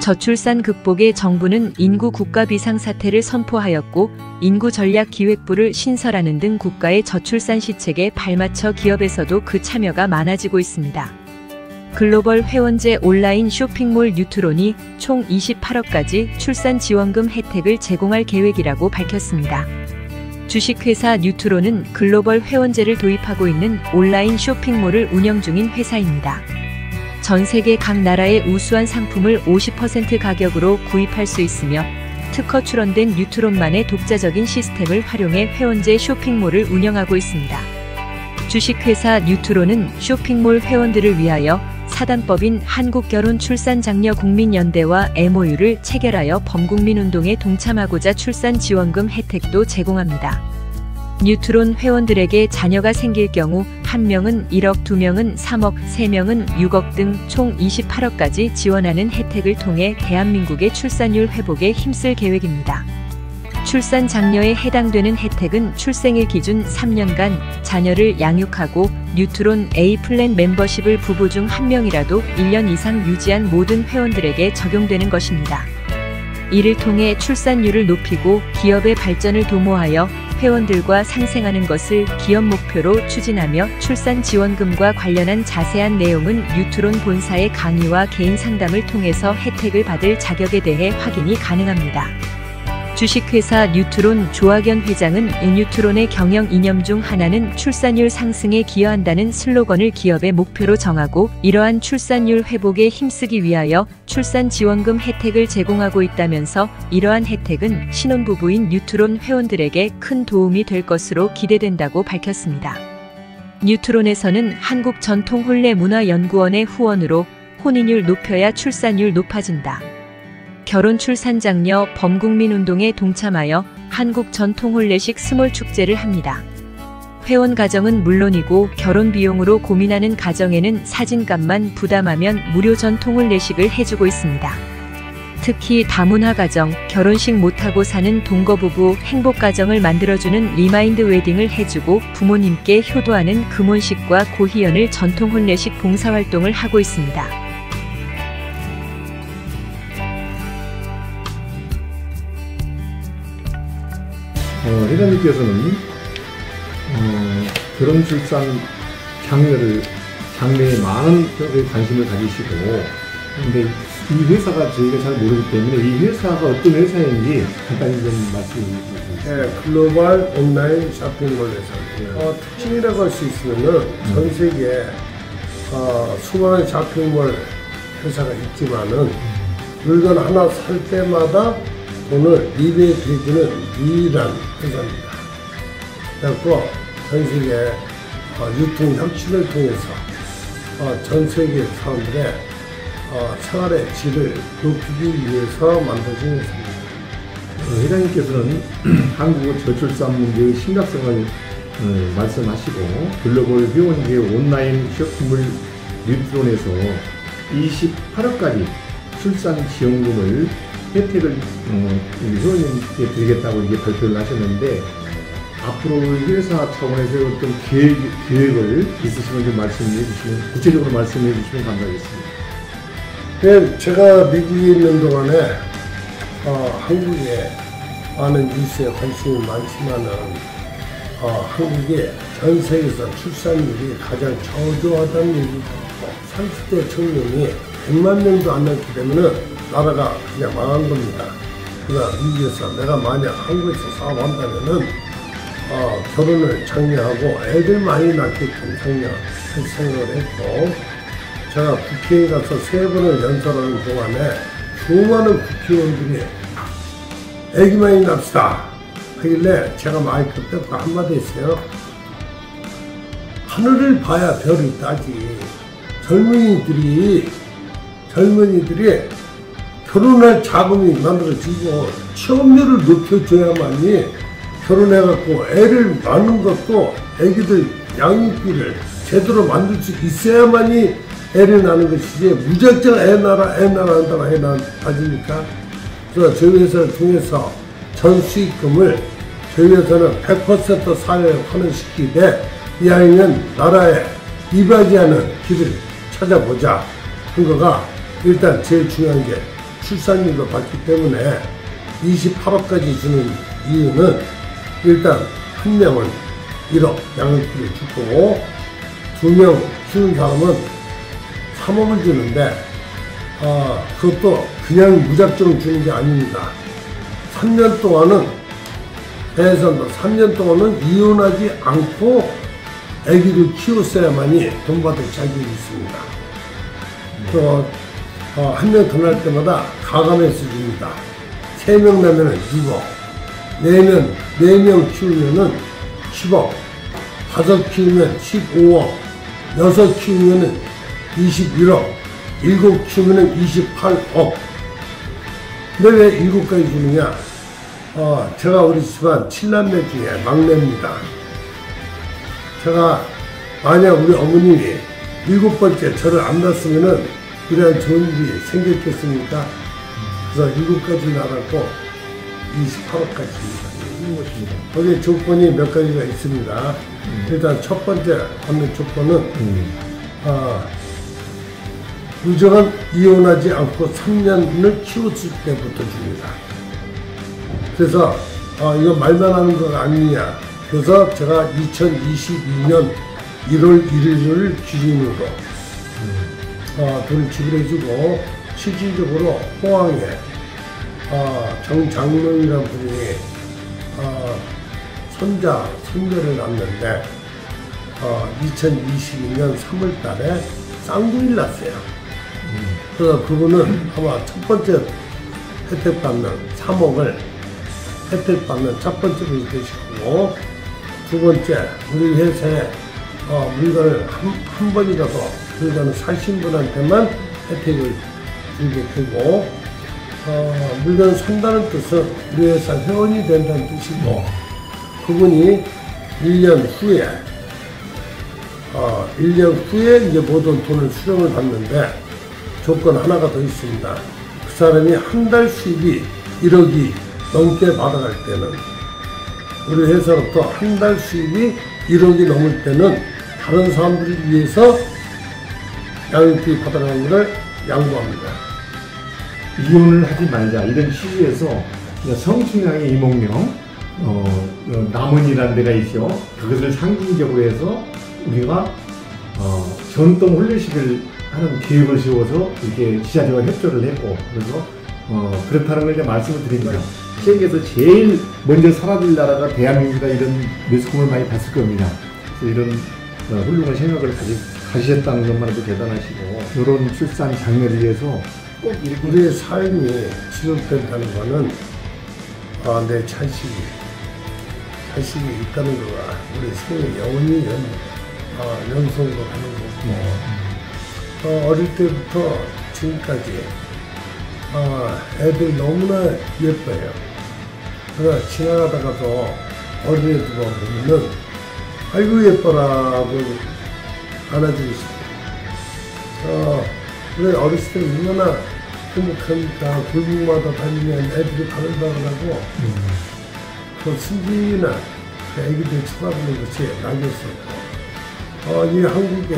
저출산 극복에 정부는 인구 국가 비상사태를 선포하였고 인구전략기획부를 신설하는 등 국가의 저출산 시책에 발맞춰 기업에서도 그 참여가 많아지고 있습니다. 글로벌 회원제 온라인 쇼핑몰 뉴트론이 총 28억까지 출산 지원금 혜택을 제공할 계획이라고 밝혔습니다. 주식회사 뉴트론은 글로벌 회원제를 도입하고 있는 온라인 쇼핑몰을 운영 중인 회사입니다. 전 세계 각 나라의 우수한 상품을 50% 가격으로 구입할 수 있으며 특허 출원된 뉴트론만의 독자적인 시스템을 활용해 회원제 쇼핑몰을 운영하고 있습니다. 주식회사 뉴트론은 쇼핑몰 회원들을 위하여 사단법인 한국결혼출산장려국민연대와 MOU를 체결하여 범국민운동에 동참하고자 출산지원금 혜택도 제공합니다. 뉴트론 회원들에게 자녀가 생길 경우 1명은 1억, 2명은 3억, 3명은 6억 등 총 28억까지 지원하는 혜택을 통해 대한민국의 출산율 회복에 힘쓸 계획입니다. 출산 장려에 해당되는 혜택은 출생일 기준 3년간 자녀를 양육하고 뉴트론 A 플랜 멤버십을 부부 중 1명이라도 1년 이상 유지한 모든 회원들에게 적용되는 것입니다. 이를 통해 출산율을 높이고 기업의 발전을 도모하여 회원들과 상생하는 것을 기업 목표로 추진하며 출산 지원금과 관련한 자세한 내용은 뉴트론 본사의 강의와 개인 상담을 통해서 혜택을 받을 자격에 대해 확인이 가능합니다. 주식회사 뉴트론 조학연 회장은 뉴트론의 경영 이념 중 하나는 출산율 상승에 기여한다는 슬로건을 기업의 목표로 정하고 이러한 출산율 회복에 힘쓰기 위하여 출산 지원금 혜택을 제공하고 있다면서 이러한 혜택은 신혼부부인 뉴트론 회원들에게 큰 도움이 될 것으로 기대된다고 밝혔습니다. 뉴트론에서는 한국전통혼례문화연구원의 후원으로 혼인율 높여야 출산율 높아진다. 결혼 출산 장려 범국민운동에 동참하여 한국 전통혼례식 스몰 축제를 합니다. 회원 가정은 물론이고 결혼 비용으로 고민하는 가정에는 사진값만 부담하면 무료 전통혼례식을 해주고 있습니다. 특히 다문화 가정, 결혼식 못하고 사는 동거부부 행복가정을 만들어주는 리마인드 웨딩을 해주고 부모님께 효도하는 금혼식과 고희연을 전통혼례식 봉사활동을 하고 있습니다. 회장님께서는 결혼 출산 장려에 많은 관심을 가지시고, 근데 이 회사가 저희가 잘 모르기 때문에 이 회사가 어떤 회사인지 간단히 좀 말씀해 주시겠습니다. 네, 글로벌 온라인 쇼핑몰 회사입니다. 특징이라고 할 수 있으면은 전 세계에 수많은 쇼핑몰 회사가 있지만은 물건 하나 살 때마다 돈을 리베이트 해주는 유일한 회사입니다. 그래서 전 세계 유통 혁신을 통해서 전 세계 사람들의 생활의 질을 높이기 위해서 만들어진 회사입니다. 회장님께서는 한국의 저출산 문제의 심각성을 말씀하시고 글로벌 회원제 온라인 쇼핑몰 뉴트론에서 28억까지 출산 지원금을 혜택을 회원님께 드리겠다고 이게 발표를 하셨는데, 앞으로 회사 차원에서 어떤 계획을 있으시면 좀 말씀해 주시면, 구체적으로 말씀해 주시면 감사하겠습니다. 네, 제가 미국에 있는 동안에 한국에 많은 뉴스에 관심이 많지만은 한국이 전 세계에서 출산율이 가장 저조하다는 얘기도 있고 30대 청년이 100만 명도 안 넘기 때문에 나라가 그냥 망한 겁니다. 그러나 미국에서 내가 만약 한국에서 사업한다면은 결혼을 장려하고 애들 많이 낳게끔 장려할 생각을 했고, 제가 국회에 가서 3번을 연설하는 동안에 수많은 국회의원들이 애기 많이 납시다 하길래 제가 마이크 뺏고 한마디 했어요. 하늘을 봐야 별이 있다지. 젊은이들이 결혼할 자금이 만들어지고 취업률을 높여줘야만이 결혼해갖고 애를 낳는 것도 애기들 양육비를 제대로 만들 수 있어야만이 애를 낳는 것이지, 무작정 애 낳는다고 애 낳아집니까? 그래서 저희 회사를 통해서 전 수익금을 저희 회사는 100% 사회에 환원시키되 이왕이면 나라에 이바지하는 길을 찾아보자 한 거가 일단 제일 중요한 게 출산율도 받기 때문에 28억까지 주는 이유는 일단 한 명은 1억 양육비를 주고 2명 키우는 사람은 3억을 주는데 그것도 그냥 무작정 주는 게 아닙니다. 3년 동안은 대해서 3년 동안은 이혼하지 않고 아기를 키웠어야만이 돈 받을 자격이 있습니다. 또 한 명 더 날 때마다 가감해서 줍니다. 3명 나면은 6억, 4명 키우면은 10억, 5 키우면 15억, 6 키우면은 21억, 7 키우면은 28억. 근데 왜 7까지 주느냐? 제가 우리 집안 7남매 중에 막내입니다. 제가 만약 우리 어머님이 7번째 저를 안 낳았으면은 이러한 좋은 일이 생겼겠습니까? 그래서 7까지 낳았고 28억까지 줍니다. 거기에 조건이 몇 가지가 있습니다. 일단 첫 번째 받는 조건은 무조건 이혼하지 않고 3년을 키웠을 때부터 줍니다. 그래서 이거 말만 하는 거 아니냐. 그래서 제가 2022년 1월 1일을 기준으로 돈을 지불해주고 실질적으로 포항에 정장로이라는 분이 손자를 낳았는데 2022년 3월 달에 쌍둥이를 낳았어요. 그래서 그분은 아마 첫 번째 혜택받는 3억을 혜택받는 첫 번째 분이 되시고, 두 번째 우리 회사에 물건을 한 번이라도 물건을 사신 분한테만 혜택을 주게 되고, 물건을 산다는 뜻은 우리 회사 회원이 된다는 뜻이고, 그분이 1년 후에 이제 모든 돈을 수령을 받는데 조건 하나가 더 있습니다. 그 사람이 한 달 수입이 1억이 넘게 받아갈 때는, 우리 회사로부터 한 달 수입이 1억이 넘을 때는 다른 사람들을 위해서 양육비 받아가는 것을 양보합니다. 이혼을 하지 말자 이런 취지에서 성춘향의 이몽룡 남원이라는 데가 있죠. 그것을 상징적으로 해서 우리가 전통 훈련식을 하는 계획을 세워서 이렇게 지자체와 협조를 했고, 그래서 그렇다는 걸 이제 말씀을 드립니다. 세계에서 제일 먼저 사라질 나라가 대한민국이다, 이런 매스컴을 많이 봤을 겁니다. 그래서 이런 훌륭한 생각을 가지셨다는 것만 해도 대단하시고, 이런 출산 장려를 위해서 꼭 이렇게 우리의 삶이 지속된다는 것은 내 자식이 있다는 거가 우리 생에 영원히 연속으로 하는 거고, 어릴 때부터 지금까지 애들 너무나 예뻐요. 그러나 지나가다가도 어린애들 보면은 아이고 예뻐라고 안아주고 싶어요. 우리 어렸을 때 얼마나 행복하니까 골목마다 다니면 애들이 바글바글하고 그 순진한 그 애기들 쳐다보는 것이 낙이었었고, 이 한국에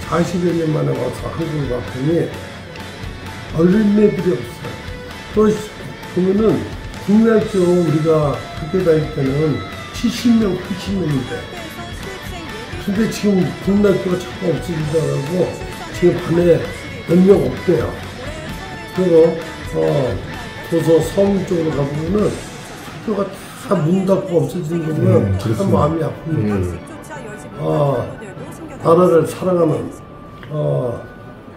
40여 년 만에 와서 한국을 봤더니 어린애들이 없어요. 또 보면은 국민학교 우리가 학교 다닐 때는 70명, 80명인데, 근데 지금 국민학교가 자꾸 없어지더라고. 지금 반에 몇 명 없대요. 그리고 도서 서울 쪽으로 가보면은 학교가 다 문 닫고 없어지는 거 보면 참 마음이 아픕니다. 나라를 사랑하는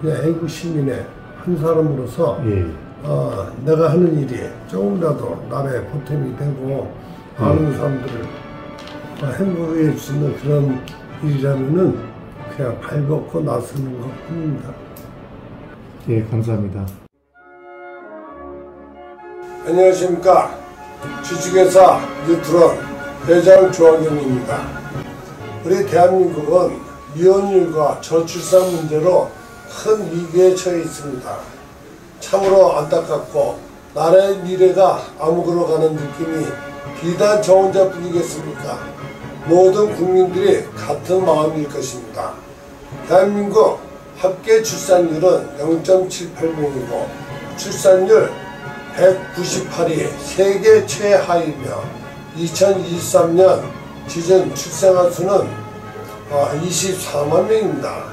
그냥 애국 시민의 한 사람으로서 내가 하는 일이 조금이라도 나라에 보탬이 되고 많은 사람들을 행복하게 할 수 있는 그런 일이라면은 그냥 발벗고 나서는 것 뿐입니다. 예, 감사합니다. 안녕하십니까. 주식회사 뉴트론 회장 조한영입니다. 우리 대한민국은 이혼율과 저출산 문제로 큰 위기에 처해 있습니다. 참으로 안타깝고 나라의 미래가 암흑으로 가는 느낌이 비단 저 혼자뿐이겠습니까? 모든 국민들이 같은 마음일 것입니다. 대한민국 합계 출산율은 0.78명이고 출산율 198위 세계 최하위며 2023년 지정 출생아 수는 24만 명입니다.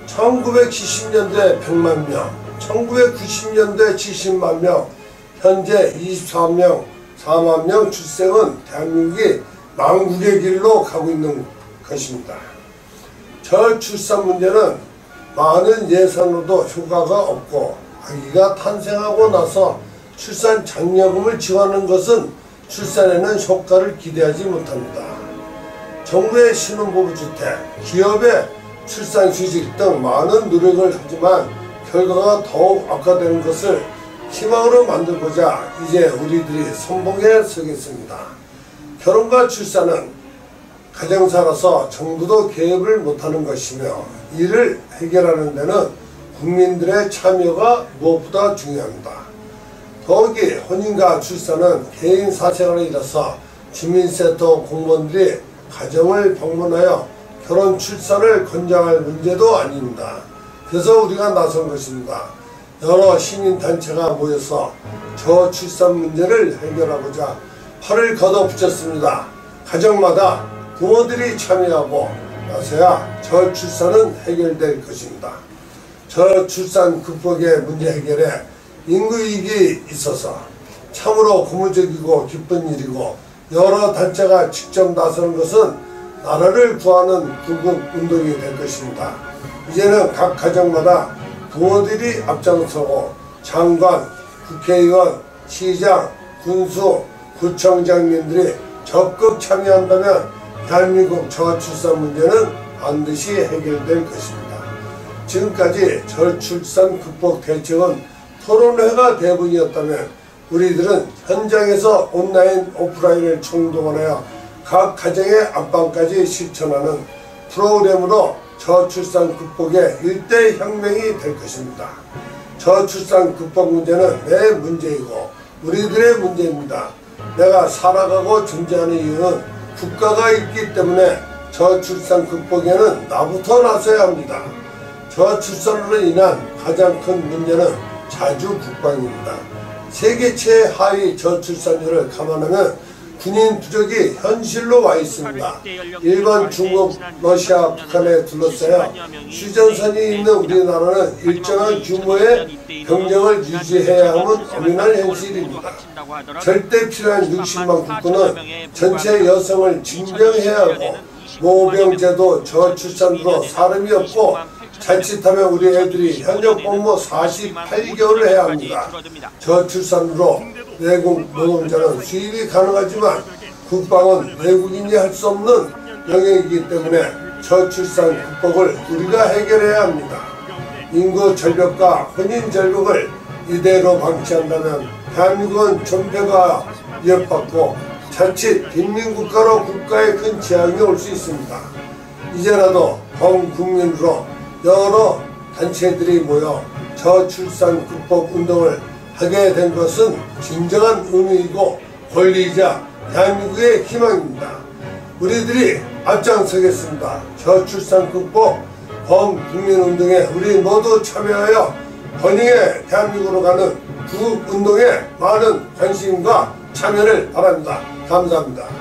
1970년대 100만 명, 1990년대 70만 명, 현재 24만 명 출생은 대한민국이 망국의 길로 가고 있는 것입니다. 저출산 문제는 많은 예산으로도 효과가 없고 아기가 탄생하고 나서 출산 장려금을 지원하는 것은 출산에는 효과를 기대하지 못합니다. 정부의 신혼부부주택, 기업의 출산휴직 등 많은 노력을 하지만 결과가 더욱 악화되는 것을 희망으로 만들고자 이제 우리들이 선봉에 서겠습니다. 결혼과 출산은 가정사라서 정부도 개입을 못하는 것이며 이를 해결하는 데는 국민들의 참여가 무엇보다 중요합니다. 더욱이 혼인과 출산은 개인 사생활이라서 주민센터 공무원들이 가정을 방문하여 결혼 출산을 권장할 문제도 아닙니다. 그래서 우리가 나선 것입니다. 여러 시민단체가 모여서 저출산 문제를 해결하고자 팔을 걷어붙였습니다. 가정마다 부모들이 참여하고 나서야 저출산은 해결될 것입니다. 저출산 극복의 문제 해결에 인구이익이 있어서 참으로 고무적이고 기쁜 일이고 여러 단체가 직접 나서는 것은 나라를 구하는 구국운동이 될 것입니다. 이제는 각 가정마다 부모들이 앞장서고 장관, 국회의원, 시장, 군수, 구청장님들이 적극 참여한다면 대한민국 저출산 문제는 반드시 해결될 것입니다. 지금까지 저출산 극복 대책은 토론회가 대부분이었다면 우리들은 현장에서 온라인, 오프라인을 총동원하여 각 가정의 안방까지 실천하는 프로그램으로 저출산 극복의 일대 혁명이 될 것입니다. 저출산 극복 문제는 내 문제이고 우리들의 문제입니다. 내가 살아가고 존재하는 이유는 국가가 있기 때문에 저출산 극복에는 나부터 나서야 합니다. 저출산으로 인한 가장 큰 문제는 자주 국방입니다. 세계 최하위 저출산율을 감안하면 군인 부족이 현실로 와 있습니다. 일본, 중국, 러시아, 북한에 둘러싸여 휴전선이 있는 우리나라는 일정한 규모의 병력을 유지해야 하는 엄연한 현실입니다. 절대 필요한 60만 국군은 전체 여성을 징병해야 하고 모병제도 저출산으로 사람이 없고 자칫하면 우리 애들이 현역 복무 48개월을 해야 합니다. 저출산으로 외국 노동자는 수입이 가능하지만 국방은 외국인이 할 수 없는 영역이기 때문에 저출산 극복을 우리가 해결해야 합니다. 인구 절벽과 혼인 절벽을 이대로 방치한다면 대한민국은 존폐가 위협받고 자칫 빈민국가로 국가에 큰 재앙이 올 수 있습니다. 이제라도 범국민으로 여러 단체들이 모여 저출산 극복 운동을 하게 된 것은 진정한 의미이고 권리이자 대한민국의 희망입니다. 우리들이 앞장서겠습니다. 저출산 극복 범국민운동에 우리 모두 참여하여 번영의 대한민국으로 가는 구국운동에 많은 관심과 참여를 바랍니다. 감사합니다.